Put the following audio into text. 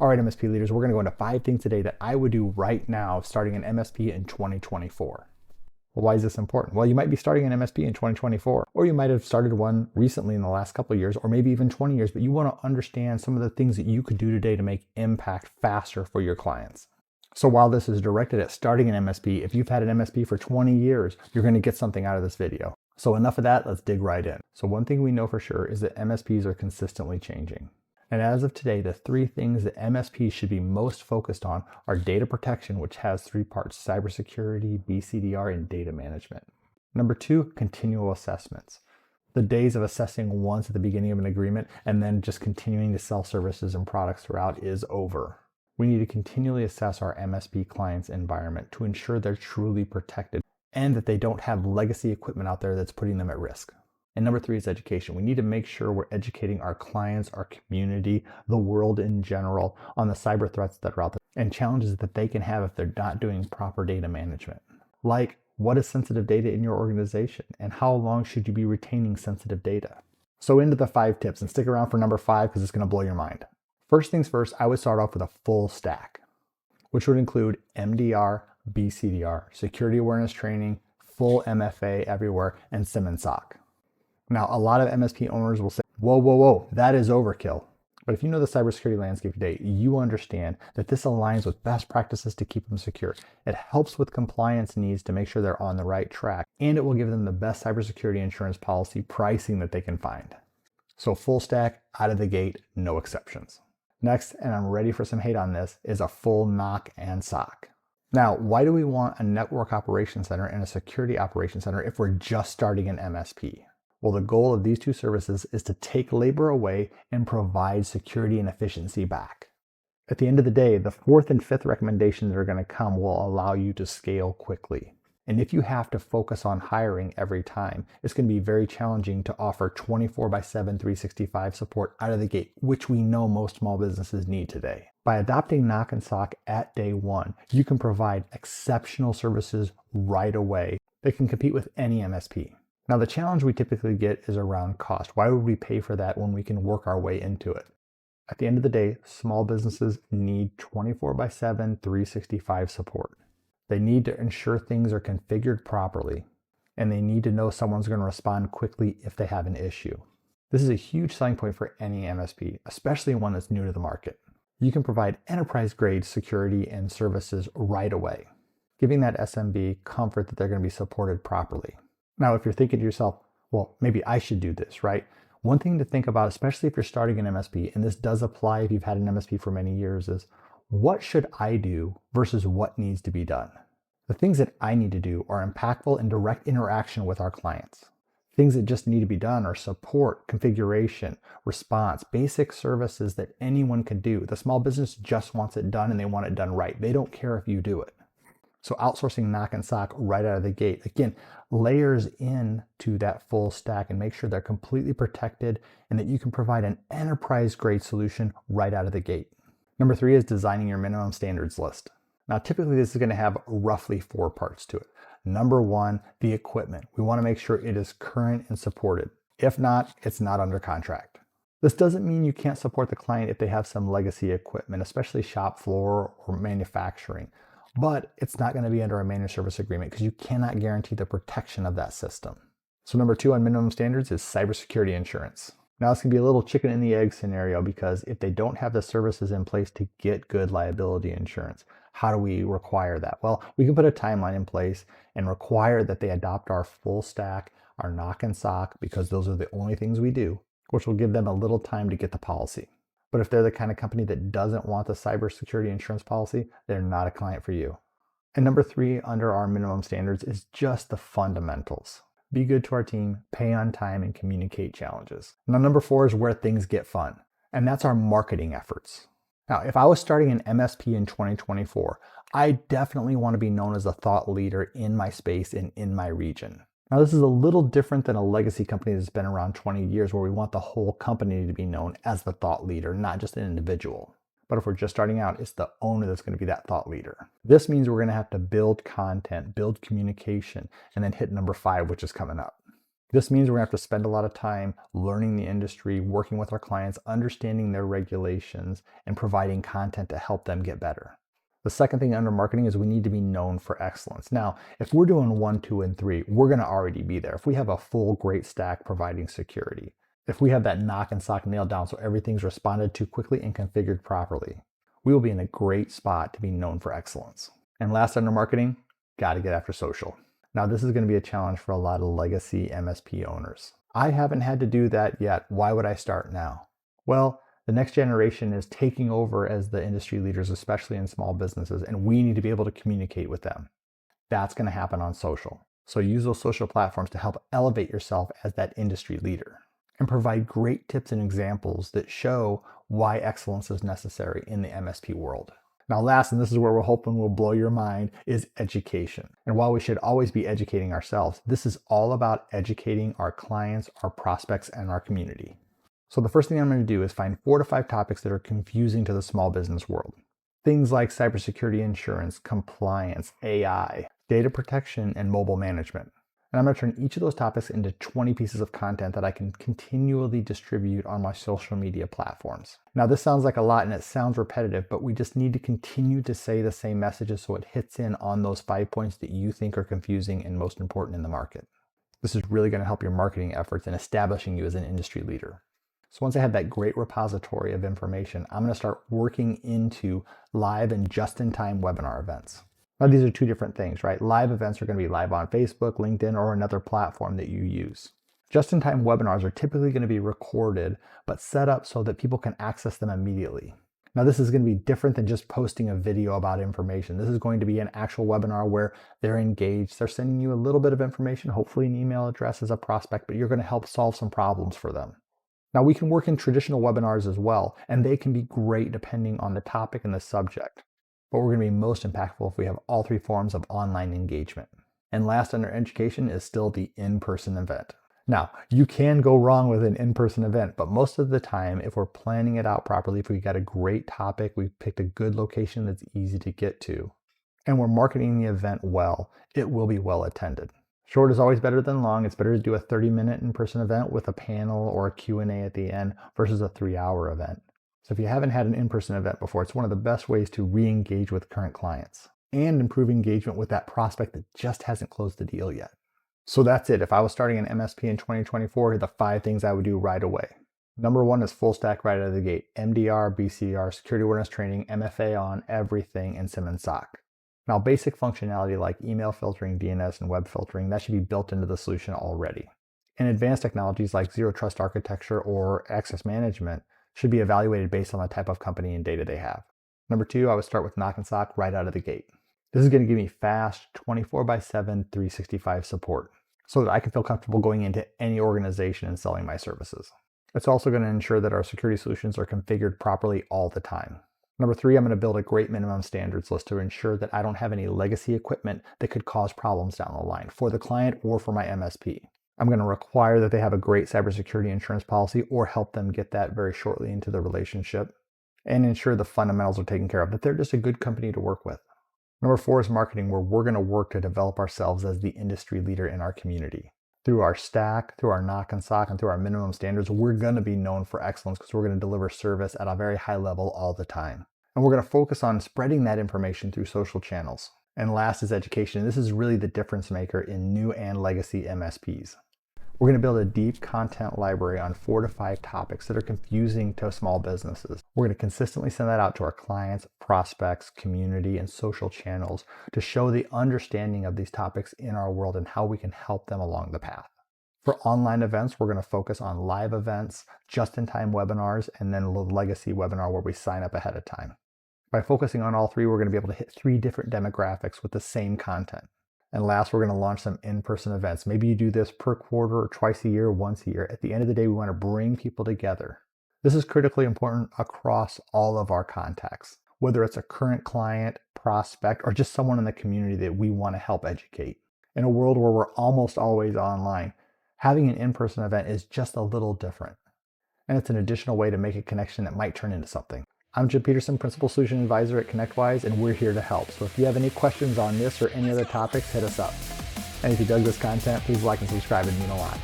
All right, MSP leaders, we're going to go into 5 things today that I would do right now starting an MSP in 2024. Well, why is this important? Well, you might be starting an MSP in 2024, or you might have started one recently in the last couple of years, or maybe even 20 years, but you want to understand some of the things that you could do today to make impact faster for your clients. So while this is directed at starting an MSP, if you've had an MSP for 20 years, you're going to get something out of this video. So enough of that, let's dig right in. So one thing we know for sure is that MSPs are consistently changing. And as of today, the 3 things that MSPs should be most focused on are data protection, which has 3 parts: cybersecurity, BCDR, and data management. Number 2, continual assessments. The days of assessing once at the beginning of an agreement and then just continuing to sell services and products throughout is over. We need to continually assess our MSP clients' environment to ensure they're truly protected and that they don't have legacy equipment out there that's putting them at risk. And number 3 is education. We need to make sure we're educating our clients, our community, the world in general on the cyber threats that are out there and challenges that they can have if they're not doing proper data management. Like, what is sensitive data in your organization and how long should you be retaining sensitive data? So into the 5 tips, and stick around for number 5 because it's going to blow your mind. First things first, I would start off with a full stack, which would include MDR, BCDR, security awareness training, full MFA everywhere, and SIM and SOC. Now, a lot of MSP owners will say, whoa, that is overkill. But if you know the cybersecurity landscape today, you understand that this aligns with best practices to keep them secure. It helps with compliance needs to make sure they're on the right track, and it will give them the best cybersecurity insurance policy pricing that they can find. So full stack, out of the gate, no exceptions. Next, and I'm ready for some hate on this, is a full NOC and SOC. Now, why do we want a network operations center and a security operations center if we're just starting an MSP? Well, the goal of these 2 services is to take labor away and provide security and efficiency back. At the end of the day, the 4th and 5th recommendations that are going to come will allow you to scale quickly. And if you have to focus on hiring every time, it's going to be very challenging to offer 24/7, 365 support out of the gate, which we know most small businesses need today. By adopting NOC and SOC at day 1, you can provide exceptional services right away that can compete with any MSP. Now, the challenge we typically get is around cost. Why would we pay for that when we can work our way into it? At the end of the day, small businesses need 24/7, 365 support. They need to ensure things are configured properly, and they need to know someone's going to respond quickly if they have an issue. This is a huge selling point for any MSP, especially one that's new to the market. You can provide enterprise-grade security and services right away, giving that SMB comfort that they're going to be supported properly. Now, if you're thinking to yourself, well, maybe I should do this, right? One thing to think about, especially if you're starting an MSP, and this does apply if you've had an MSP for many years, is what should I do versus what needs to be done? The things that I need to do are impactful and direct interaction with our clients. Things that just need to be done are support, configuration, response, basic services that anyone can do. The small business just wants it done and they want it done right. They don't care if you do it. So outsourcing NOC and SOC right out of the gate, again, layers into that full stack and make sure they're completely protected and that you can provide an enterprise-grade solution right out of the gate. Number 3 is designing your minimum standards list. Now, typically this is going to have roughly 4 parts to it. Number 1, the equipment. We want to make sure it is current and supported. If not, it's not under contract. This doesn't mean you can't support the client if they have some legacy equipment, especially shop floor or manufacturing. But it's not going to be under a managed service agreement because you cannot guarantee the protection of that system. So number 2 on minimum standards is cybersecurity insurance. Now, this can be a little chicken and the egg scenario because if they don't have the services in place to get good liability insurance, how do we require that? Well, we can put a timeline in place and require that they adopt our full stack, our NOC and SOC, because those are the only things we do, which will give them a little time to get the policy. But if they're the kind of company that doesn't want the cybersecurity insurance policy, they're not a client for you. And number 3 under our minimum standards is just the fundamentals. Be good to our team, pay on time, and communicate challenges. Now, number 4 is where things get fun, and that's our marketing efforts. Now, if I was starting an MSP in 2024, I definitely want to be known as a thought leader in my space and in my region. Now, this is a little different than a legacy company that's been around 20 years where we want the whole company to be known as the thought leader, not just an individual. But if we're just starting out, it's the owner that's going to be that thought leader. This means we're going to have to build content, build communication, and then hit number 5, which is coming up. This means we're gonna have to spend a lot of time learning the industry, working with our clients, understanding their regulations, and providing content to help them get better. The second thing under marketing is we need to be known for excellence. Now, if we're doing 1, 2, and 3, we're gonna already be there. If we have a full great stack providing security, if we have that knock and sock nailed down so everything's responded to quickly and configured properly, we will be in a great spot to be known for excellence. And last under marketing, gotta get after social. Now, this is going to be a challenge for a lot of legacy MSP owners. I haven't had to do that yet. Why would I start now? Well, the next generation is taking over as the industry leaders, especially in small businesses, and we need to be able to communicate with them. That's going to happen on social. So use those social platforms to help elevate yourself as that industry leader and provide great tips and examples that show why excellence is necessary in the MSP world. Now last, and this is where we're hoping will blow your mind, is education. And while we should always be educating ourselves, this is all about educating our clients, our prospects, and our community. So the first thing I'm going to do is find 4 to 5 topics that are confusing to the small business world. Things like cybersecurity insurance, compliance, AI, data protection, and mobile management. And I'm going to turn each of those topics into 20 pieces of content that I can continually distribute on my social media platforms. Now, this sounds like a lot and it sounds repetitive, but we just need to continue to say the same messages so it hits in on those 5 points that you think are confusing and most important in the market. This is really going to help your marketing efforts in establishing you as an industry leader. So once I have that great repository of information, I'm going to start working into live and just-in-time webinar events. Now, these are 2 different things, right? Live events are going to be live on Facebook, LinkedIn, or another platform that you use. Just-in-time webinars are typically going to be recorded, but set up so that people can access them immediately. Now, this is going to be different than just posting a video about information. This is going to be an actual webinar where they're engaged. They're sending you a little bit of information, hopefully an email address as a prospect, but you're going to help solve some problems for them. Now, we can work in traditional webinars as well, and they can be great depending on the topic and the subject. But we're going to be most impactful if we have all 3 forms of online engagement. And last under education is still the in-person event. Now, you can go wrong with an in-person event, but most of the time, if we're planning it out properly, if we got a great topic, we've picked a good location that's easy to get to, and we're marketing the event well, it will be well attended. Short is always better than long. It's better to do a 30-minute in-person event with a panel or a Q&A at the end versus a 3-hour event. So if you haven't had an in-person event before, it's one of the best ways to re-engage with current clients and improve engagement with that prospect that just hasn't closed the deal yet. So that's it. If I was starting an MSP in 2024, here are the 5 things I would do right away. Number 1 is full stack right out of the gate. MDR, BCR, security awareness training, MFA on everything, and SIM and SOC. Now, basic functionality like email filtering, DNS, and web filtering, that should be built into the solution already. And advanced technologies like zero trust architecture or access management should be evaluated based on the type of company and data they have. Number 2, I would start with knock and sock right out of the gate. This is going to give me fast 24/7, 365 support so that I can feel comfortable going into any organization and selling my services. It's also going to ensure that our security solutions are configured properly all the time. Number 3, I'm going to build a great minimum standards list to ensure that I don't have any legacy equipment that could cause problems down the line for the client or for my MSP. I'm going to require that they have a great cybersecurity insurance policy or help them get that very shortly into the relationship and ensure the fundamentals are taken care of, that they're just a good company to work with. Number 4 is marketing, where we're going to work to develop ourselves as the industry leader in our community. Through our stack, through our knock and sock, and through our minimum standards, we're going to be known for excellence because we're going to deliver service at a very high level all the time. And we're going to focus on spreading that information through social channels. And last is education. This is really the difference maker in new and legacy MSPs. We're going to build a deep content library on 4 to 5 topics that are confusing to small businesses. We're going to consistently send that out to our clients, prospects, community, and social channels to show the understanding of these topics in our world and how we can help them along the path. For online events, we're going to focus on live events, just-in-time webinars, and then a legacy webinar where we sign up ahead of time. By focusing on all 3, we're going to be able to hit 3 different demographics with the same content. And last, we're going to launch some in-person events. Maybe you do this per quarter or twice a year, once a year. At the end of the day, we want to bring people together. This is critically important across all of our contacts, whether it's a current client, prospect, or just someone in the community that we want to help educate. In a world where we're almost always online, having an in-person event is just a little different. And it's an additional way to make a connection that might turn into something. I'm Jim Peterson, Principal Solution Advisor at ConnectWise, and we're here to help. So if you have any questions on this or any other topics, hit us up. And if you dug this content, please like and subscribe. It'd mean a lot.